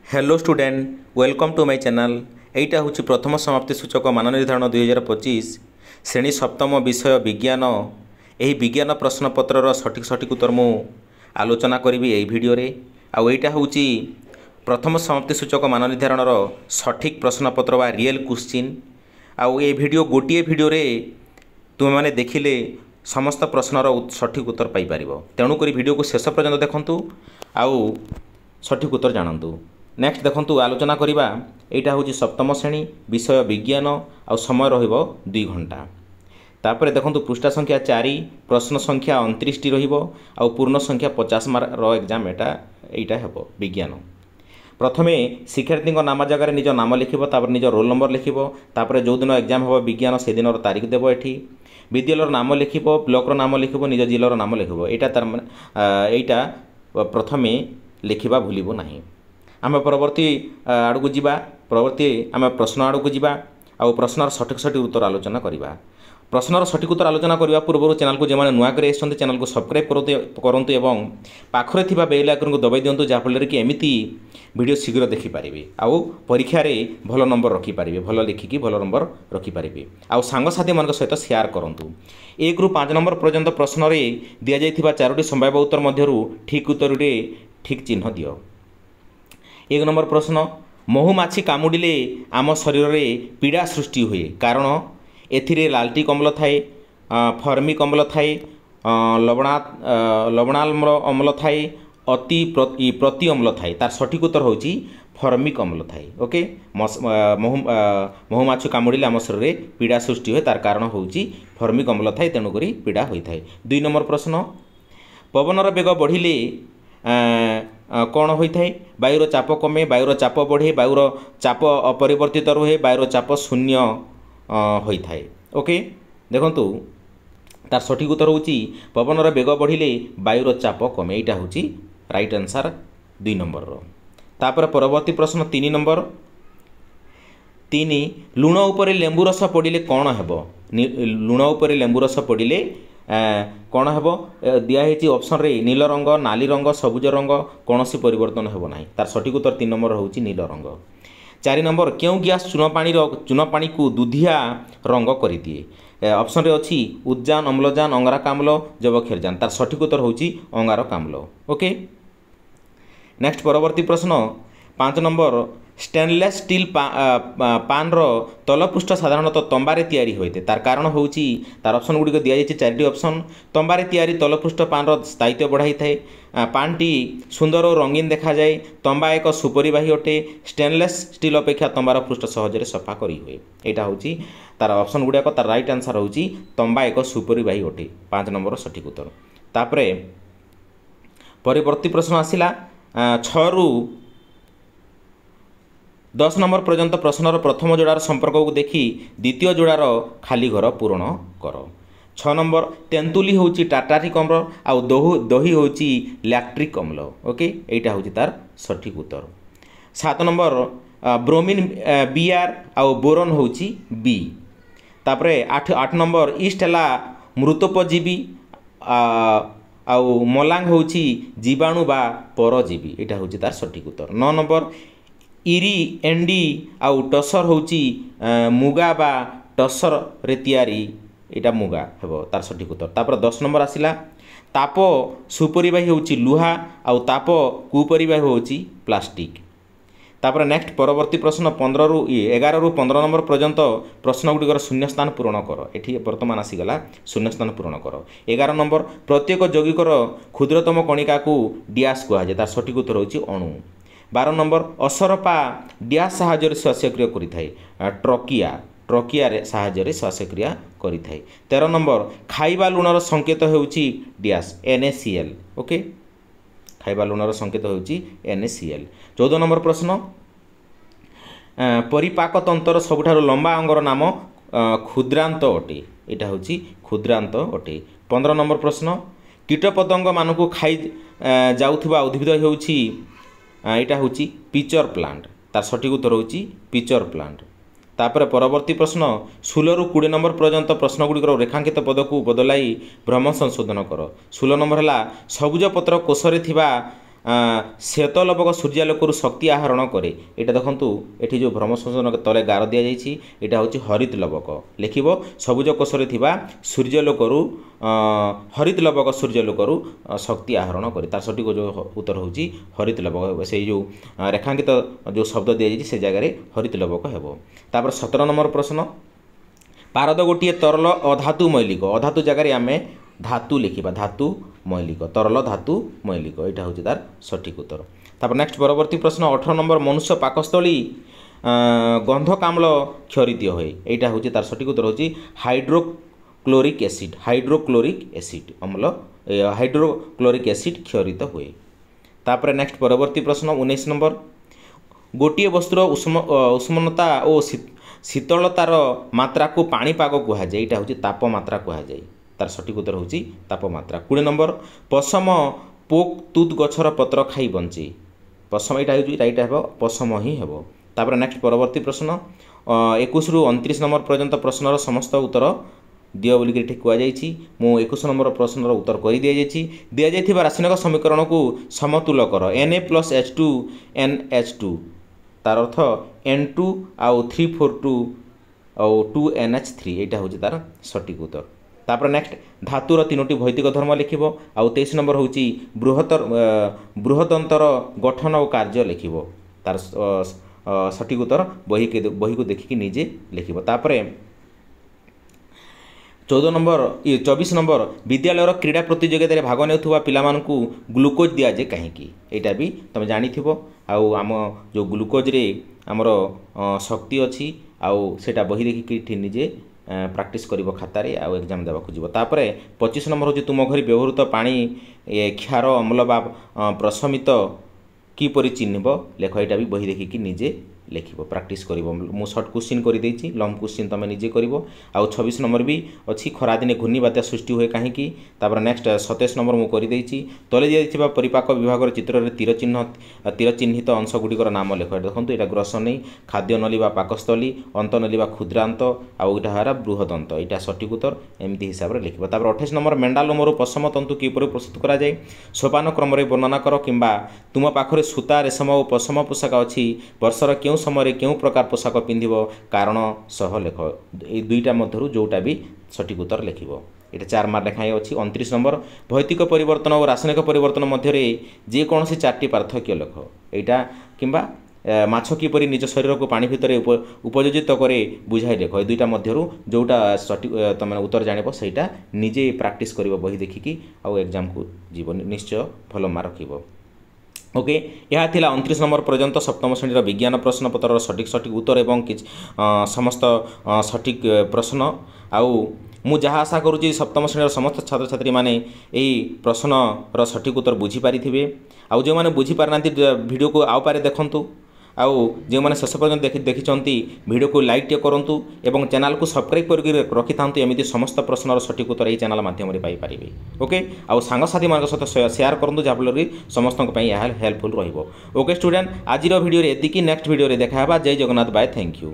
Hello student welcome to my channel. एटा हूँ प्रथम समाप्ति सूचक मान निर्धारण 2025 श्रेणी सप्तम विषय विज्ञान। यही विज्ञान प्रश्नपत्र सठिक उत्तर मु आलोचना करी यही वीडियो रे। आईटा हूँ प्रथम समाप्ति सूचक मान निर्धारण सठिक प्रश्नपत्र वा रियल क्वेश्चन। आउ ये वीडियो गोटे वीडियो रे तुम मैंने देखिले समस्त प्रश्नर सठिक उत्तर पाइपर। तेणुक वीडियो को शेष पर्यंत देखूँ आउ सठिक उत्तर जानतु। नेक्स्ट देखंतु आलोचना करिबा। एटा हूँ सप्तम श्रेणी विषय विज्ञान आ समय रहिबो 2 घंटा। तापर देखंतु पृष्ठा संख्या 4 प्रश्न संख्या 29 टी रहिबो आ पूर्ण संख्या 50 मार्क रो एग्जाम एटा हेबो विज्ञान। प्रथमे शिक्षार्थी नाम जगह निज नाम लिखिबो, तापर निज रोल नंबर लिखिबो, तापर जो दिन एग्जाम हेबो विज्ञान से दिन तारीख देबो। एठी विद्यालय नाम लिखिबो, ब्लॉक नाम लिखिबो, निज जिल्लार नाम लिखिबो। एटा प्रथमे लिखिबा भूलिबो नाही। आम परवर्ती आड़ को जीवा, परवर्ती आम प्रश्न आड़ को जीवा आ प्रश्नर सठिक उत्तर आलोचना करिबा। प्रश्नर सठिक उत्तर आलोचना करने पूर्व चैनल को जो नुआ कर चैनल को सब्सक्राइब करंतु एवं पाखरे थिबा बेल आइकन को दबाई दिंतु, जहाँफल कि एमती वीडियो शीघ्र देखिपारे आउ परीक्षा रे भल नंबर रखिपारे, भल लिखिकी भल नंबर रखिपारे। आउ सांगसाथी मान सहित शेयर करंतु। 1 ରୁ 5 नंबर पर्यंत प्रश्न रे दिया जाइथिबा 4टी संभाव्य उत्तर मध्यरु ठीक उत्तर रे ठीक चिन्ह दियो। 1 नंबर प्रश्न, महुमाछी कामुडिले आम शरीर में पीड़ा सृष्टि हुए कारण एथिरे लालटी कमल थाए, फर्मिक अम्ल थाए, लवणाम्ल अम्ल थाए, अति प्रति अम्ल थाए। तार सठिक उत्तर होची फर्मिक अम्ल थाए। ओके, महुमाछी कामुडिले आम शरीर में पीड़ा सृष्टि हुए तार कारण होची फर्मिक अम्ल थाए, तेणुक पीड़ा होता है। 2 नंबर प्रश्न, पवनर बेग बढ़िले कौन होता है? वायुर चाप कमे, वायुर चाप बढ़े, वायुर चाप अपरिवर्तित रुहे, वायुर चाप शून्य होता है। ओके, देखंतु तार सठिक उत्तर होची पवनर बेग बढ़िले वायुर चाप कमे। एटा होची राइट आंसर 2 नंबर रो। तापर परवर्ती प्रश्न 3 नंबर, 3 लुण उपरे लेंबू रस पड़िले कौन हेबो? लुण उपरे लेंबू रस पड़िले कौन हेबो? दियाहेछि ऑप्शन रे नील रंग, नाली रंग, सबुज रंग, कौन सी परिवर्तन हेबो नाही। तार सठिक उत्तर 3 नंबर होछि नील रंग। 4 नंबर, क्यों गैस चून पानी को दुधिया रंग कर दिए? ऑप्शन रे अछि उद्जान, अम्लजान, अंगारकाम्ल, जबक्षारजान। तार सठिक उत्तर होछि अंगारकाम्ल। ओके, नेक्स्ट परवर्ती प्रश्न 5 नंबर, स्टेनलेस स्टील पान रो तलपृष्ठ साधारणतः तंबारे तैयारी होते। तार कारण होची तार ऑप्शन गुड़िक दि जाइए 4टी ऑप्शन। तंबारे तैयारी तलपृष्ठ पान रो स्थायित्व बढ़ाई थाए, पानटी सुंदर और रंगीन देखा जाए, तंबा एक सुपरिवाही अटे, स्टेनलेस स्टील अपेक्षा तंबार पृष्ठ सहजरे सफा करी हुए। एटा होची तार ऑप्शन गुड़ाक तार राइट आंसर होची तंबा एक सुपरिवाही अटे, 5 नंबर सठिक उत्तर। तापरे परवर्ती प्रश्न आसिला 6 ରୁ 10 नंबर पर्यंत प्रश्नर प्रथम जोड़ार संपर्क को देखी द्वितीय जोड़ार खाली घर पूरण कर। 6 नंबर, तेंतुली होची टाटारिक अम्ल आउ दही होची लैक्ट्रिक अम्ल। ओके, एटा होची तार सठिक उत्तर। 7 नंबर, ब्रोमीन बीआर आउ बोरन होची बी। तापरे 8 नंबर, ईस्ट है मृतोपजीवी आउ मलांग होची जीवाणु बा परजीवी। एटा होची तार सठिक उत्तर। 9 नंबर, इरी एंडी आउ टसर होची मुगा बा टसर रे तैयारी, एटा मुगा हेबो तार सठिक उत्तर। तापर 10 नंबर आसिला ताप सुपरिवाही होची लुहा आउ ताप कुपरिवाही होची प्लास्टिक। तापर नेक्स्ट परवर्ती प्रश्न 11 ରୁ 15 नंबर पर्यंत प्रश्न गुड़िकर शून्य स्थान पूरण कर। एठी वर्तमान आसीगला शून्य स्थान पूरण कर। 11 नंबर, प्रत्येक यौगिकर क्षुद्रतम कणिका को डैश कहुए। तार सठिक उत्तर होची अणु। 12 नंबर, असरपा डैश साहाय्य श्वासक्रिया करिथाय, ट्रकिया रे साहाय्य श्वासक्रिया करिथाय। 13 नंबर, खाइबा लुणर संकेत होउची डैश NaCl। ओके, खाइबा लुणर संकेत होउची NaCl। 14 नंबर प्रश्न, परिपाक तंत्र सबुठारु लंबा अंगर नाम क्षुद्रांत अटे। एटा होची क्षुद्रांत अटे। 15 नंबर प्रश्न, कीटपतंग मानकु खाइ जाउथिबा उद्भिद होउची एटा होची पिचर प्लांट। तार सठिक उत्तर होची पिचर प्लांट। तापर परवर्ती प्रश्न 16 ରୁ 20 नंबर पर्यंत प्रश्न गुड़िकर रेखांकित पद को बदलाई भ्रम संशोधन कर। 16 नंबर है सबुज पत्र कोषरे थिबा श्वेतलवक सूर्यालोक शक्ति आहरण करे यहाँ देखूँ ये जो भ्रम संशोधन तले गार दि जाइए यहाँ हूँ हरित लवक लिख सबुज कोशरे सूर्यालोक हरित लवक सूर्यालोक शक्ति आहरण करे तार सठिक जो उत्तर हूँ हरित लवक से जो रेखांकित जो शब्द दि जाइए से जगह हरित लवक हेबो। तापर 17 नंबर प्रश्न पारद गोटे तरल अधातु मौलिक अधातु जगह आम धातु लिखा धातु मौलिक तरल धातु मौलिक यहाँ हूँ तार सठिक उत्तर। तापर नेक्स्ट परवर्ती प्रश्न 18 नंबर मनुष्य पाकस्थली गंधकाम्ल क्षरित हुए यहाँ हूँ तार सठिक उत्तर हूँ हाइड्रोक्लोरिक एसिड अम्ल हाइड्रोक्लोरिक एसिड क्षरित हुए। तापर नेक्स्ट परवर्ती प्रश्न 19 नंबर गोटे वस्तुर उष्णता और शीतलतार मात्रा को पाणीपाग कहुए यहाँ हूँ तापमात्रा कहुए तार सठिक उत्तर हूँ तापमात्रा। 20 नंबर पशम पोक तुत गछर पत्र खाई बंची पशम यहाँ हूँ रईटा हे पशम ही हे। तापर नेक्स्ट परवर्ती प्रश्न 21 रु 29 नंबर पर्यंत प्रश्नर समस्त उत्तर दियो बोलिक कहुई मु 21 नंबर प्रश्नर उत्तर कर दि जाइए रासायनिक समीकरण को समतुल कर Na+H2NH2 तार अर्थ N2 आउ 342 आउ 2NH3 यहाँ हूँ तार सठिक उत्तर। तापर नेक्स्ट धातुर 3टी भौतिक धर्म लिख आउ 23 नंबर हूँ बृहदंतर गठन और कार्य लिख तार सठिक उत्तर बही को देखिक निजे लिख। तापर 24 नंबर विद्यालय क्रीड़ा प्रतियोगिता भाग नेउथुवा पिलामानकु ग्लूकोज दि जाए कहीं यहाँ भी तुम जानी आम जो ग्लूकोज रे आमर शक्ति अच्छी आउ सेटा बही देखिक निजे प्रैक्टिस करिवो खातारे आउ एग्जाम देवा को जीवो। तापर 25 नंबर हूँ तुम घर व्यवहृत पानी क्षार अम्ल बा प्रशमित किपरि चिन्हब लेख यहाँ भी बही देखिक निजे लिख प्रैक्टिस कर मु सर्ट क्वेश्चन कर लंग क्वेश्चन तुम निजे कर आउ 26 नंबर भी अच्छी खरादिने घूर्णी बात्या सृष्टि हुए कहीं। तापर नेक्स्ट 27 नंबर मु कर तले दिया परिपाक विभाग चित्र में तीर चिह्नित अंश गुड़िकर नाम लेख देखो यहाँ ग्रसनी खाद्य नली पाकस्थली अंतनली क्षुद्रांत आउ यहाँ बृहदंत यहाँ सठिक उत्तर एमती हिसाब से लिख। 28 नंबर मेंडालोमर पशम तंतु किपर प्रस्तुत कराए सोपान क्रम वर्णना कर कि तुम पाखे सूता रेशम और पशम पोशाक अच्छी वर्षर क्यों समय क्यों प्रकार पोशाक पिंधिब कारण सह लेख ये दुईटा मध्यरु जोटा भी सठिक उत्तर लिख ये 4 मार्क लेखाएं अच्छी। 29 नंबर भौतिक परिवर्तन और रासायनिक परिवर्तन मध्य जेकोसी 4टी पार्थक्य लेख यहाँ किंबा माछ किपरि निज शरीर को पानी भितर उपयोजित करे बुझाई लेख ये दुईटा मध्यरु जोटा सठिक तुम उत्तर जान सहीटा निजे प्रैक्टिस कर बही देखिकी आउ एग्जाम को जीव निश्चय भल मार्क रखिब। ओके यह थिला 29 नंबर पर्यंत सप्तम श्रेणी विज्ञान प्रश्न पत्र सठिक उत्तर एवं समस्त सठिक प्रश्न आउ मु जहाँ आशा करुँची सप्तम श्रेणी समस्त छात्र छात्री माने यही प्रश्नर सठिक उत्तर बुझीपारे आउ जो मैंने बुझीपार ना वीडियो को आउ पारे देखूँ आउ जो मैंने शेष पर्यटन देखी वीडियो को लाइक टे करूँ एवं चैनल को सब्सक्राइब करके रखि था एमती समस्त प्रश्नर सठिक उत्तर यही चैनल माध्यम पाइपारे। ओके आउ सांगसाथी मान सहित शेयर करूँ जहाँफल समस्त हेल्पफुल रहिबो। ओके स्टूडेंट आज वीडियो एतिकी नेक्स्ट वीडियो देखा जय जगन्नाथ बाय थैंक यू।